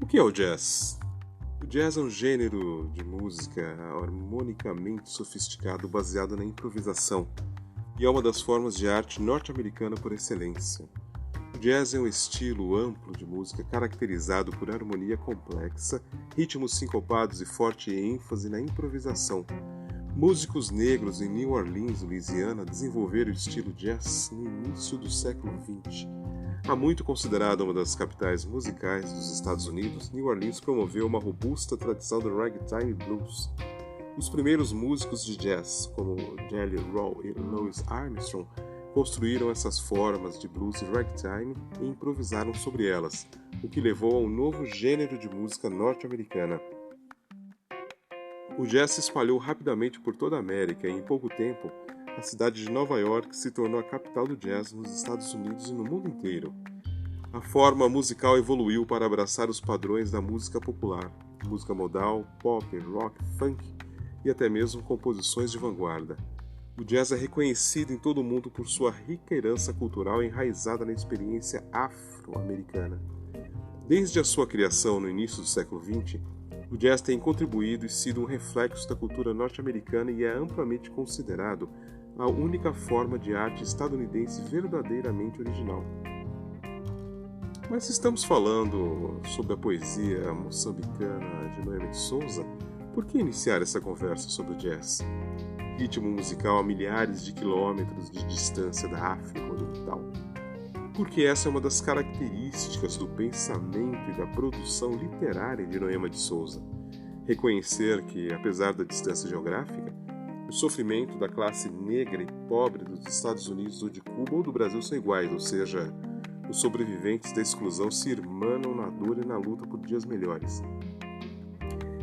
O que é o jazz? O jazz é um gênero de música harmonicamente sofisticado baseado na improvisação e é uma das formas de arte norte-americana por excelência. O jazz é um estilo amplo de música caracterizado por harmonia complexa, ritmos sincopados e forte ênfase na improvisação. Músicos negros em New Orleans, Louisiana, desenvolveram o estilo jazz no início do século XX. Há muito considerada uma das capitais musicais dos Estados Unidos, New Orleans promoveu uma robusta tradição do ragtime blues. Os primeiros músicos de jazz, como Jelly Roll e Louis Armstrong, construíram essas formas de blues e ragtime e improvisaram sobre elas, o que levou a um novo gênero de música norte-americana. O jazz se espalhou rapidamente por toda a América e, em pouco tempo, a cidade de Nova York se tornou a capital do jazz nos Estados Unidos e no mundo inteiro. A forma musical evoluiu para abraçar os padrões da música popular, música modal, pop, rock, funk e até mesmo composições de vanguarda. O jazz é reconhecido em todo o mundo por sua rica herança cultural enraizada na experiência afro-americana. Desde a sua criação no início do século XX, o jazz tem contribuído e sido um reflexo da cultura norte-americana e é amplamente considerado a única forma de arte estadunidense verdadeiramente original. Mas se estamos falando sobre a poesia moçambicana de Noemi de Souza, por que iniciar essa conversa sobre o jazz? Ritmo musical a milhares de quilômetros de distância da África Oriental. Porque essa é uma das características do pensamento e da produção literária de Noemi de Souza. Reconhecer que, apesar da distância geográfica, o sofrimento da classe negra e pobre dos Estados Unidos ou de Cuba ou do Brasil são iguais, ou seja, os sobreviventes da exclusão se irmanam na dor e na luta por dias melhores.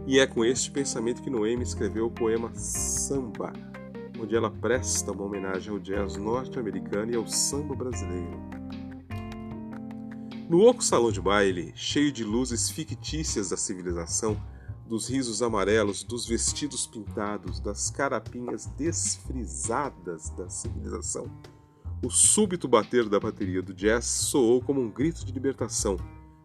E é com este pensamento que Noemi escreveu o poema Samba, onde ela presta uma homenagem ao jazz norte-americano e ao samba brasileiro. No oco salão de baile, cheio de luzes fictícias da civilização, dos risos amarelos, dos vestidos pintados, das carapinhas desfrisadas da civilização, o súbito bater da bateria do jazz soou como um grito de libertação,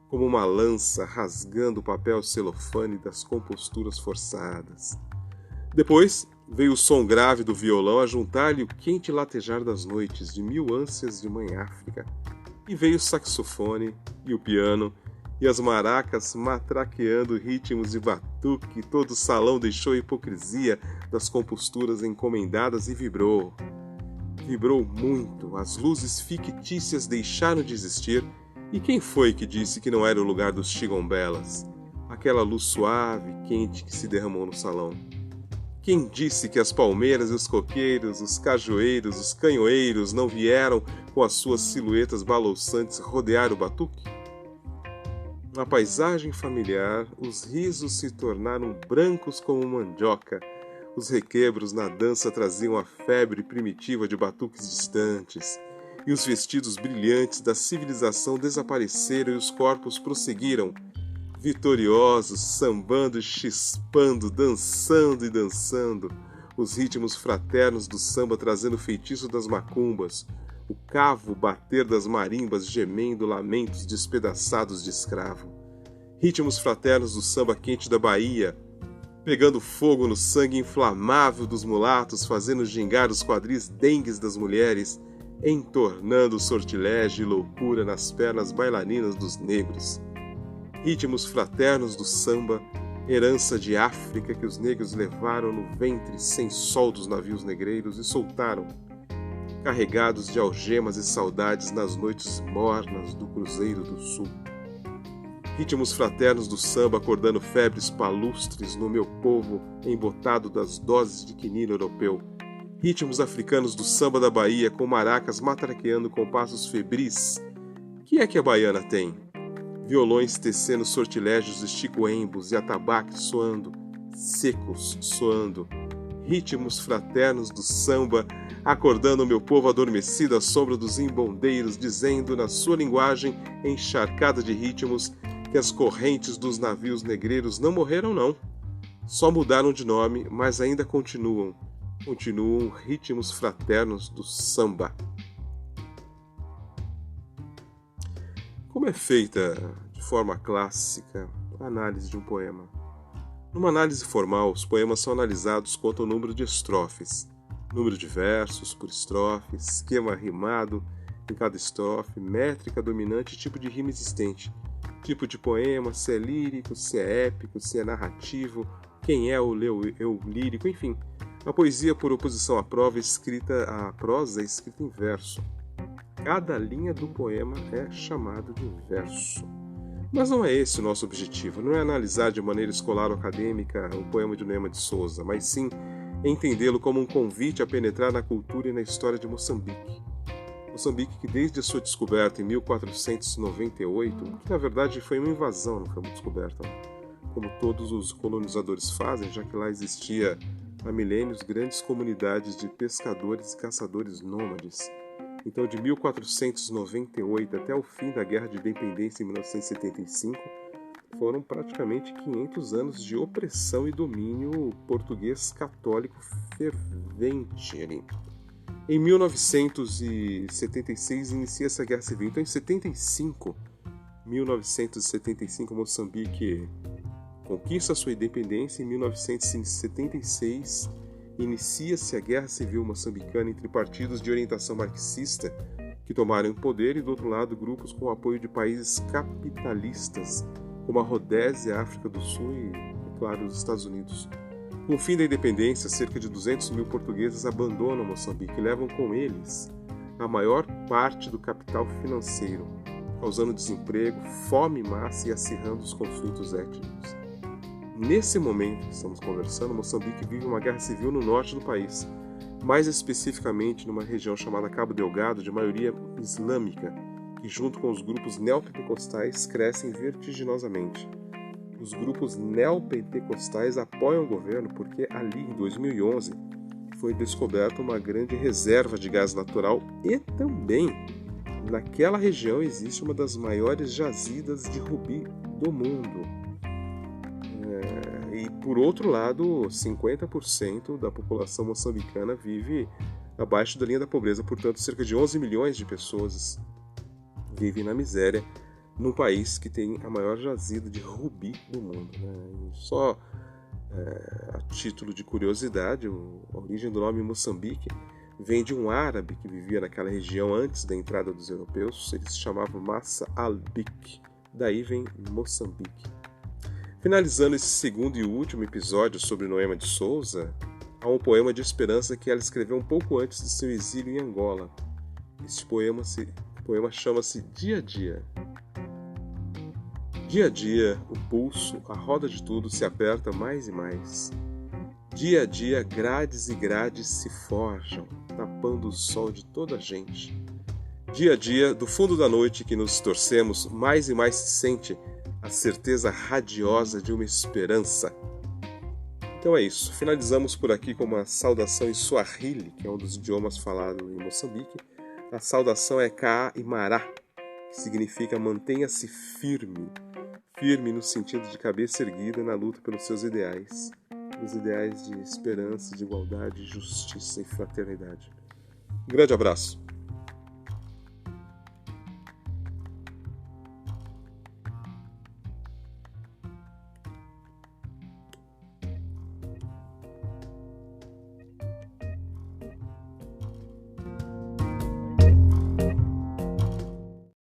como uma lança rasgando o papel celofane das composturas forçadas. Depois veio o som grave do violão a juntar-lhe o quente latejar das noites de mil ânsias de mãe África. E veio o saxofone e o piano e as maracas matraqueando ritmos de batuque. Todo o salão deixou a hipocrisia das composturas encomendadas e vibrou. Vibrou muito, as luzes fictícias deixaram de existir. E quem foi que disse que não era o lugar dos chigombelas? Aquela luz suave e quente que se derramou no salão. Quem disse que as palmeiras e os coqueiros, os cajueiros, os canhoeiros não vieram com as suas silhuetas balouçantes rodear o batuque? Na paisagem familiar, os risos se tornaram brancos como mandioca. Os requebros na dança traziam a febre primitiva de batuques distantes. E os vestidos brilhantes da civilização desapareceram e os corpos prosseguiram, vitoriosos, sambando e chispando, dançando e dançando, os ritmos fraternos do samba trazendo o feitiço das macumbas, o cavo bater das marimbas gemendo lamentos despedaçados de escravo. Ritmos fraternos do samba quente da Bahia, pegando fogo no sangue inflamável dos mulatos, fazendo gingar os quadris dengues das mulheres, entornando sortilégio e loucura nas pernas bailarinas dos negros. Ritmos fraternos do samba, herança de África que os negros levaram no ventre sem sol dos navios negreiros e soltaram, carregados de algemas e saudades nas noites mornas do Cruzeiro do Sul. Ritmos fraternos do samba acordando febres palustres no meu povo embotado das doses de quinino europeu. Ritmos africanos do samba da Bahia com maracas matraqueando compassos febris. Que é que a baiana tem? Violões tecendo sortilégios de chicoembos e atabaques soando, secos soando. Ritmos fraternos do samba acordando o meu povo adormecido à sombra dos imbondeiros, dizendo na sua linguagem encharcada de ritmos que as correntes dos navios negreiros não morreram não. Só mudaram de nome, mas ainda continuam ritmos fraternos do samba. Como é feita de forma clássica a análise de um poema. Numa análise formal, os poemas são analisados quanto ao número de estrofes, número de versos por estrofe, esquema rimado em cada estrofe, métrica dominante e tipo de rima existente, tipo de poema, se é lírico, se é épico, se é narrativo, quem é o eu lírico, enfim. A poesia, por oposição à prosa, é escrita em verso. Cada linha do poema é chamada de verso. Mas não é esse o nosso objetivo, não é analisar de maneira escolar ou acadêmica o poema de Noema de Souza, mas sim entendê-lo como um convite a penetrar na cultura e na história de Moçambique. Moçambique que desde a sua descoberta em 1498, que na verdade foi uma invasão, não foi uma descoberta, como todos os colonizadores fazem, já que lá existia há milênios grandes comunidades de pescadores e caçadores nômades. Então, de 1498 até o fim da Guerra de Independência em 1975, foram praticamente 500 anos de opressão e domínio português católico fervente ali. Em 1976 inicia-se a Guerra Civil. Então, em 1975, Moçambique conquista sua independência. Em 1976, inicia-se a Guerra Civil Moçambicana entre partidos de orientação marxista que tomaram o poder e, do outro lado, grupos com apoio de países capitalistas, como a Rodésia, a África do Sul e, claro, os Estados Unidos. Com o fim da independência, cerca de 200 mil portugueses abandonam Moçambique e levam com eles a maior parte do capital financeiro, causando desemprego, fome em massa e acirrando os conflitos étnicos. Nesse momento que estamos conversando, Moçambique vive uma guerra civil no norte do país, mais especificamente numa região chamada Cabo Delgado, de maioria islâmica, que junto com os grupos neopentecostais crescem vertiginosamente. Os grupos neopentecostais apoiam o governo porque ali, em 2011, foi descoberta uma grande reserva de gás natural e também, naquela região, existe uma das maiores jazidas de rubi do mundo. E, por outro lado, 50% da população moçambicana vive abaixo da linha da pobreza, portanto, cerca de 11 milhões de pessoas vivem na miséria num país que tem a maior jazida de rubi do mundo. Só a título de curiosidade, a origem do nome Moçambique vem de um árabe que vivia naquela região antes da entrada dos europeus. Ele se chamava Massa al-Bik, daí vem Moçambique. Finalizando esse segundo e último episódio sobre Noema de Souza, há um poema de esperança que ela escreveu um pouco antes de seu exílio em Angola. Este poema chama-se Dia a Dia. Dia a dia, o pulso, a roda de tudo se aperta mais e mais. Dia a dia, grades e grades se forjam, tapando o sol de toda a gente. Dia a dia, do fundo da noite que nos torcemos, mais e mais se sente a certeza radiosa de uma esperança. Então é isso. Finalizamos por aqui com uma saudação em Swahili, que é um dos idiomas falados em Moçambique. A saudação é Kaa Imará, que significa mantenha-se firme. Firme no sentido de cabeça erguida na luta pelos seus ideais. Os ideais de esperança, de igualdade, justiça e fraternidade. Um grande abraço.